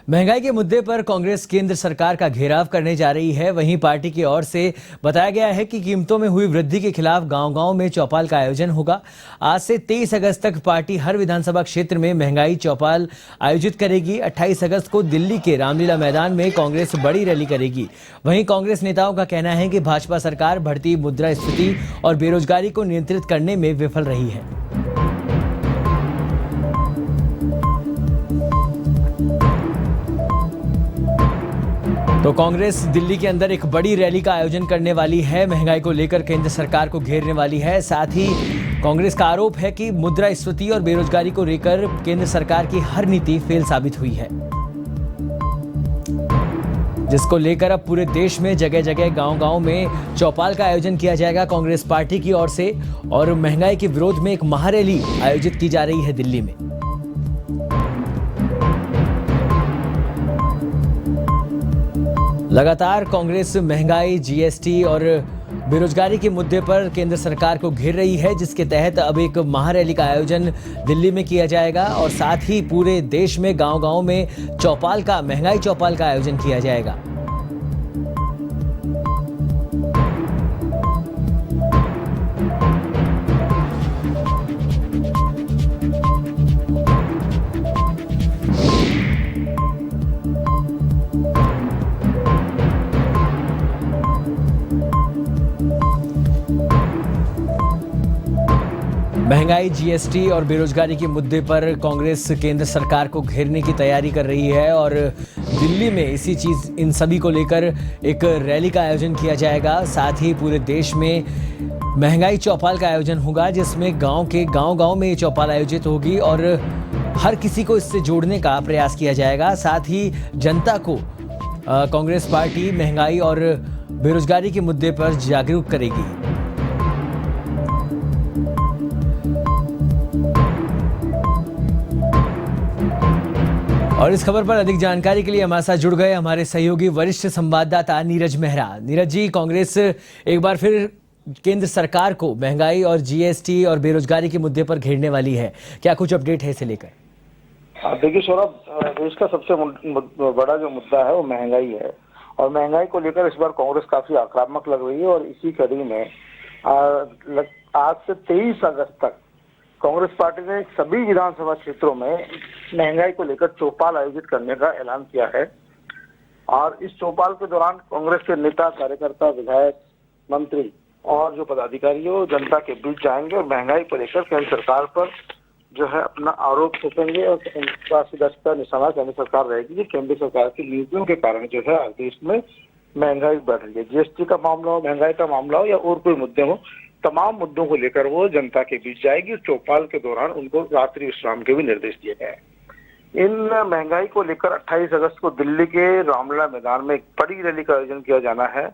महंगाई के मुद्दे पर कांग्रेस केंद्र सरकार का घेराव करने जा रही है। वहीं पार्टी की ओर से बताया गया है कि कीमतों में हुई वृद्धि के खिलाफ गांव-गांव में चौपाल का आयोजन होगा। आज से 23 अगस्त तक पार्टी हर विधानसभा क्षेत्र में महंगाई चौपाल आयोजित करेगी। 28 अगस्त को दिल्ली के रामलीला मैदान में कांग्रेस बड़ी रैली करेगी। वहीं कांग्रेस नेताओं का कहना है कि भाजपा सरकार बढ़ती मुद्रास्फीति और बेरोजगारी को नियंत्रित करने में विफल रही है। तो कांग्रेस दिल्ली के अंदर एक बड़ी रैली का आयोजन करने वाली है। महंगाई को लेकर केंद्र सरकार को घेरने वाली है। साथ ही कांग्रेस का आरोप है कि मुद्रास्फीति और बेरोजगारी को लेकर केंद्र सरकार की हर नीति फेल साबित हुई है, जिसको लेकर अब पूरे देश में जगह जगह गांव-गांव में चौपाल का आयोजन किया जाएगा कांग्रेस पार्टी की ओर से। और महंगाई के विरोध में एक महारैली आयोजित की जा रही है दिल्ली में। लगातार कांग्रेस महंगाई, जीएसटी और बेरोजगारी के मुद्दे पर केंद्र सरकार को घेर रही है, जिसके तहत अब एक महारैली का आयोजन दिल्ली में किया जाएगा और साथ ही पूरे देश में गांव-गांव में महंगाई चौपाल का आयोजन किया जाएगा। महंगाई, जीएसटी और बेरोजगारी के मुद्दे पर कांग्रेस केंद्र सरकार को घेरने की तैयारी कर रही है और दिल्ली में इन सभी को लेकर एक रैली का आयोजन किया जाएगा। साथ ही पूरे देश में महंगाई चौपाल का आयोजन होगा, जिसमें गांव-गांव में ये चौपाल आयोजित होगी और हर किसी को इससे जोड़ने का प्रयास किया जाएगा। साथ ही जनता को कांग्रेस पार्टी महंगाई और बेरोजगारी के मुद्दे पर जागरूक करेगी। और इस खबर पर अधिक जानकारी के लिए हमारे साथ जुड़ गए हमारे सहयोगी वरिष्ठ संवाददाता नीरज मेहरा। नीरज जी, कांग्रेस एक बार फिर केंद्र सरकार को महंगाई और जीएसटी और बेरोजगारी के मुद्दे पर घेरने वाली है, क्या कुछ अपडेट है इसे लेकर? देखिए सौरभ, देश का सबसे बड़ा जो मुद्दा है वो महंगाई है और महंगाई को लेकर इस बार कांग्रेस काफी आक्रामक लग रही है और इसी कड़ी में आज से 23 अगस्त तक कांग्रेस पार्टी ने सभी विधानसभा क्षेत्रों में महंगाई को लेकर चौपाल आयोजित करने का ऐलान किया है। और इस चौपाल के दौरान कांग्रेस के नेता, कार्यकर्ता, विधायक, मंत्री और जो पदाधिकारी है वो जनता के बीच जाएंगे और महंगाई को लेकर केंद्र सरकार पर जो है अपना आरोप ठोकेंगे और उनका सीधा निशाना केंद्र सरकार रहेगी कि केंद्र सरकार की नीतियों के कारण जो है देश में महंगाई बढ़ रही है। जीएसटी का मामला हो, महंगाई का मामला हो या और कोई मुद्दे हो, तमाम मुद्दों को लेकर वो जनता के बीच जाएगी। चौपाल के दौरान उनको रात्रि विश्राम के भी निर्देश दिए गए हैं। इन महंगाई को लेकर 28 अगस्त को दिल्ली के रामलीला मैदान में एक बड़ी रैली का आयोजन किया जाना है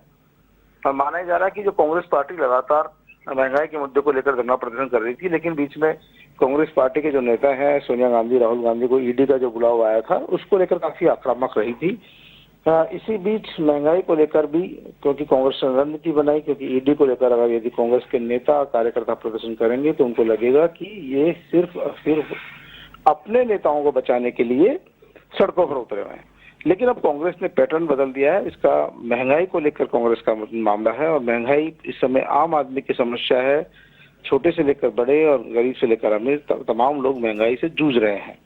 और माना जा रहा है कि जो कांग्रेस पार्टी लगातार महंगाई के मुद्दे को लेकर धरना प्रदर्शन कर रही थी, लेकिन बीच में कांग्रेस पार्टी के जो नेता हैं सोनिया गांधी, राहुल गांधी को ईडी का जो बुलाव आया था उसको लेकर काफी आक्रामक रही थी। इसी बीच महंगाई को लेकर भी क्योंकि कांग्रेस ने रणनीति बनाई, क्योंकि ईडी को लेकर अगर यदि कांग्रेस के नेता कार्यकर्ता प्रदर्शन करेंगे तो उनको लगेगा कि ये सिर्फ अपने नेताओं को बचाने के लिए सड़कों पर उतरे हुए हैं। लेकिन अब कांग्रेस ने पैटर्न बदल दिया है। इसका महंगाई को लेकर कांग्रेस का मामला है और महंगाई इस समय आम आदमी की समस्या है। छोटे से लेकर बड़े और गरीब से लेकर अमीर तमाम लोग महंगाई से जूझ रहे हैं।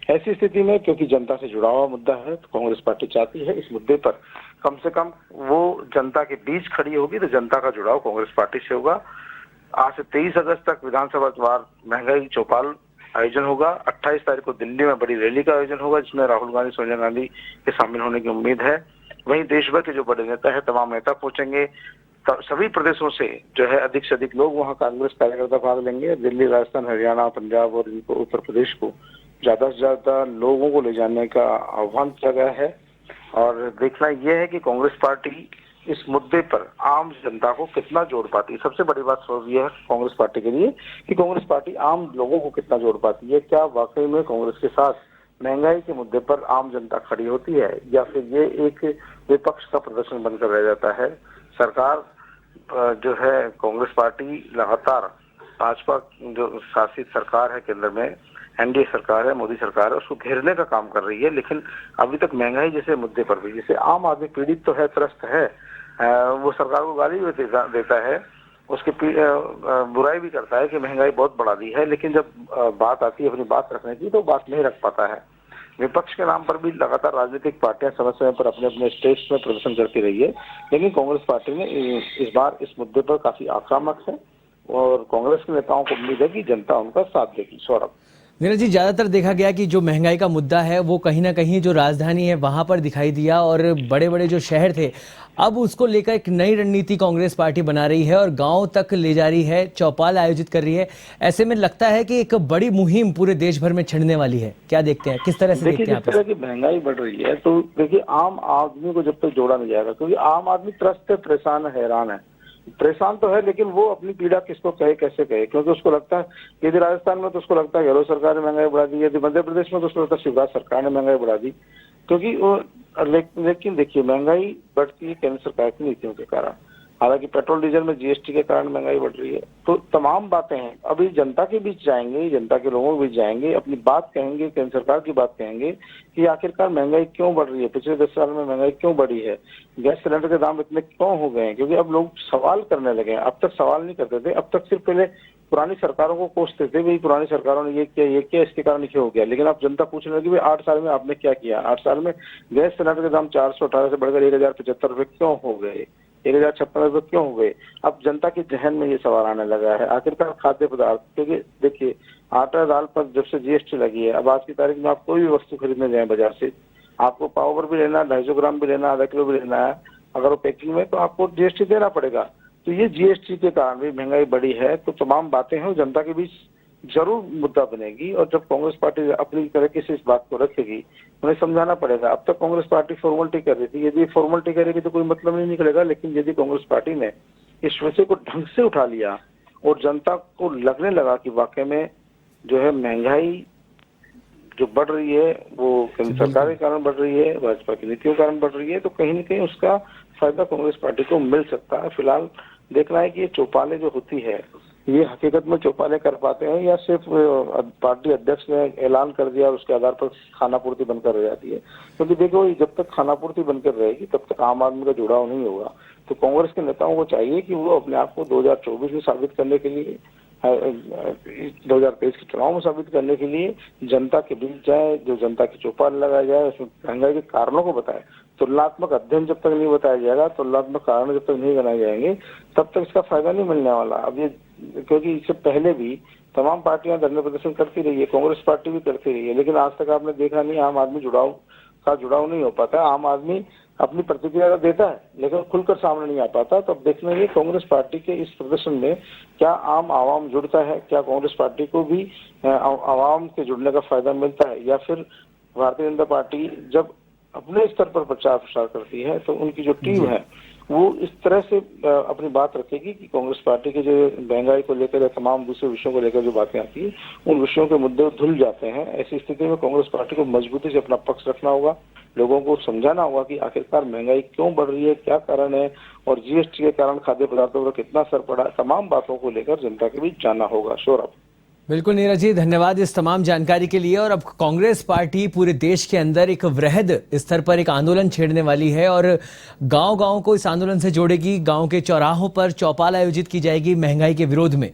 ऐसी स्थिति में क्योंकि जनता से जुड़ा हुआ मुद्दा है तो कांग्रेस पार्टी चाहती है इस मुद्दे पर कम से कम वो जनता के बीच खड़ी होगी तो जनता का जुड़ाव कांग्रेस पार्टी से होगा। आज से 23 अगस्त तक विधानसभा द्वार महंगाई चौपाल आयोजन होगा। 28 तारीख को दिल्ली में बड़ी रैली का आयोजन होगा जिसमें राहुल गांधी, सोनिया गांधी के शामिल होने की उम्मीद है। वहीं देश भर के जो बड़े नेता है तमाम नेता पहुंचेंगे। सभी प्रदेशों से जो है अधिक से अधिक लोग वहां कांग्रेस कार्यकर्ता भाग लेंगे। दिल्ली, राजस्थान, हरियाणा, पंजाब और उत्तर प्रदेश को ज्यादा से ज्यादा लोगों को ले जाने का आह्वान किया गया है। और देखना यह है कि कांग्रेस पार्टी इस मुद्दे पर आम जनता को कितना जोड़ पाती है। सबसे बड़ी बात यह है कांग्रेस पार्टी के लिए कि कांग्रेस पार्टी आम लोगों को कितना जोड़ पाती है। क्या वाकई में कांग्रेस के साथ महंगाई के मुद्दे पर आम जनता खड़ी होती है या फिर ये एक विपक्ष का प्रदर्शन बनकर रह जाता है। सरकार जो है कांग्रेस पार्टी लगातार भाजपा जो शासित सरकार है केंद्र में एनडीए सरकार है, मोदी सरकार है, उसको घेरने का काम कर रही है। लेकिन अभी तक महंगाई जैसे मुद्दे पर भी, जैसे आम आदमी पीड़ित तो है, त्रस्त है, वो सरकार को गाली भी देता है, उसकी बुराई भी करता है कि महंगाई बहुत बढ़ा दी है, लेकिन जब बात आती है अपनी बात रखने की तो बात नहीं रख पाता है। विपक्ष के नाम पर भी लगातार राजनीतिक पार्टियां समय समय पर अपने अपने स्टेट्स में प्रदर्शन करती रही है, लेकिन कांग्रेस पार्टी ने इस बार इस मुद्दे पर काफी आक्रामक है और कांग्रेस के नेताओं को उम्मीद है कि जनता उनका साथ देगी। सौरभ, नीरज जी, ज्यादातर देखा गया कि जो महंगाई का मुद्दा है वो कहीं ना कहीं जो राजधानी है वहां पर दिखाई दिया, और बड़े बड़े जो शहर थे अब उसको लेकर एक नई रणनीति कांग्रेस पार्टी बना रही है और गांव तक ले जा रही है, चौपाल आयोजित कर रही है। ऐसे में लगता है कि एक बड़ी मुहिम पूरे देश भर में छिड़ने वाली है। क्या देखते हैं, किस तरह से देखते हैं आप? जिस तरह की महंगाई बढ़ रही है तो देखिए आम आदमी को जब तक जोड़ा नहीं जाएगा, क्योंकि आम आदमी त्रस्त है, परेशान है, हैरान है। परेशान तो है, लेकिन वो अपनी पीड़ा किसको कहे, कैसे कहे, क्योंकि उसको लगता है यदि राजस्थान में तो उसको लगता है गहलोत सरकार ने महंगाई बढ़ा दी, यदि मध्य प्रदेश में तो उसको लगता है शिवराज सरकार ने महंगाई बढ़ा दी, क्योंकि वो लेकिन देखिए महंगाई बढ़ती है केंद्र सरकार की नीतियों के कारण। हालांकि पेट्रोल डीजल में जीएसटी के कारण महंगाई बढ़ रही है, तो तमाम बातें हैं। अभी जनता के बीच जाएंगे, जनता के लोगों के बीच जाएंगे, अपनी बात कहेंगे, केंद्र सरकार की बात कहेंगे कि आखिरकार महंगाई क्यों बढ़ रही है, पिछले 10 साल में महंगाई क्यों बढ़ी है, गैस सिलेंडर के दाम इतने क्यों हो गए हैं। क्योंकि अब लोग सवाल करने लगे हैं, अब तक सवाल नहीं करते थे, अब तक सिर्फ पहले पुरानी सरकारों को कोसते थे, भाई पुरानी सरकारों ने ये किया, इसके कारण ये हो गया। लेकिन अब जनता पूछने लगी, भाई 8 साल में आपने क्या किया, 8 साल में गैस सिलेंडर के दाम 418 से बढ़कर 1075 रुपए क्यों हो गए, 1056 रुपए क्यों हो गए। अब जनता के जहन में ये सवाल आने लगा है। आखिरकार खाद्य पदार्थ, क्योंकि देखिए आटा दाल पर जब से जीएसटी लगी है, अब आज की तारीख में आप कोई भी वस्तु खरीदने जाए बाजार से, आपको पाव भर भी लेना है, 250 ग्राम भी लेना है, आधा किलो भी लेना है, अगर वो पैकिंग में, तो आपको जीएसटी देना पड़ेगा। तो ये जीएसटी के कारण भी महंगाई बढ़ी है। तो तमाम बातें हैं, जनता के बीच जरूर मुद्दा बनेगी, और जब कांग्रेस पार्टी अपनी तरीके से इस बात को रखेगी, उन्हें समझाना पड़ेगा। अब तक कांग्रेस पार्टी फॉर्मेलिटी कर रही थी, यदि फॉर्मेलिटी करेगी तो कोई मतलब नहीं निकलेगा। लेकिन यदि कांग्रेस पार्टी ने इस विषय को ढंग से उठा लिया और जनता को लगने लगा कि वाकई में जो है महंगाई जो बढ़ रही है वो केंद्र सरकार के कारण बढ़ रही है, भाजपा की नीतियों के कारण बढ़ रही है, तो कहीं न कहीं उसका फायदा कांग्रेस पार्टी को मिल सकता है। फिलहाल देखना है कि ये चौपालें जो होती है, ये हकीकत में चौपाले कर पाते हैं या सिर्फ पार्टी अध्यक्ष ने ऐलान कर दिया और उसके आधार पर खानापूर्ति बनकर रह जाती है। क्योंकि देखो जब तक खानापूर्ति बनकर रहेगी तब तक आम आदमी का जुड़ाव नहीं होगा। तो कांग्रेस के नेताओं को चाहिए कि वो अपने आप को 2024 में साबित करने के लिए, 2023 के चुनाव में साबित करने के लिए जनता के बीच जाए, जो जनता की चौपाल लगाया जाए, उसमें महंगाई के कारणों को बताए। तुलनात्मक अध्ययन जब तक नहीं बताया जाएगा, तुलनात्मक कारण जब तक नहीं बनाए जाएंगे, तब तक इसका फायदा नहीं मिलने वाला। अब ये क्योंकि इससे पहले भी तमाम पार्टियां धरने प्रदर्शन करती रही है, कांग्रेस पार्टी भी करती रही है, लेकिन आज तक आपने देखा नहीं आम आदमी जुड़ाव नहीं हो पाता। आम आदमी अपनी प्रतिक्रिया तो देता है लेकिन खुलकर सामने नहीं आ पाता। तो अब देखना ये कांग्रेस पार्टी के इस प्रदर्शन में क्या आम आवाम जुड़ता है, क्या कांग्रेस पार्टी को भी आवाम के जुड़ने का फायदा मिलता है, या फिर भारतीय जनता पार्टी जब अपने स्तर पर प्रचार प्रसार करती है तो उनकी जो टीम है वो इस तरह से अपनी बात रखेगी कि कांग्रेस पार्टी के जो महंगाई को लेकर या तमाम दूसरे विषयों को लेकर जो बातें आती है उन विषयों के मुद्दे धुल जाते हैं। ऐसी स्थिति में कांग्रेस पार्टी को मजबूती से अपना पक्ष रखना होगा, लोगों को समझाना होगा कि आखिरकार महंगाई क्यों बढ़ रही है, क्या कारण है, और जीएसटी के कारण खाद्य पदार्थों पर कितना असर पड़ा। तमाम बातों को लेकर जनता के बीच जाना होगा। सौरभ, बिल्कुल नीरज जी, धन्यवाद इस तमाम जानकारी के लिए। और अब कांग्रेस पार्टी पूरे देश के अंदर एक वृहद स्तर पर एक आंदोलन छेड़ने वाली है और गांव-गांव को इस आंदोलन से जोड़ेगी। गांव के चौराहों पर चौपाल आयोजित की जाएगी महंगाई के विरोध में।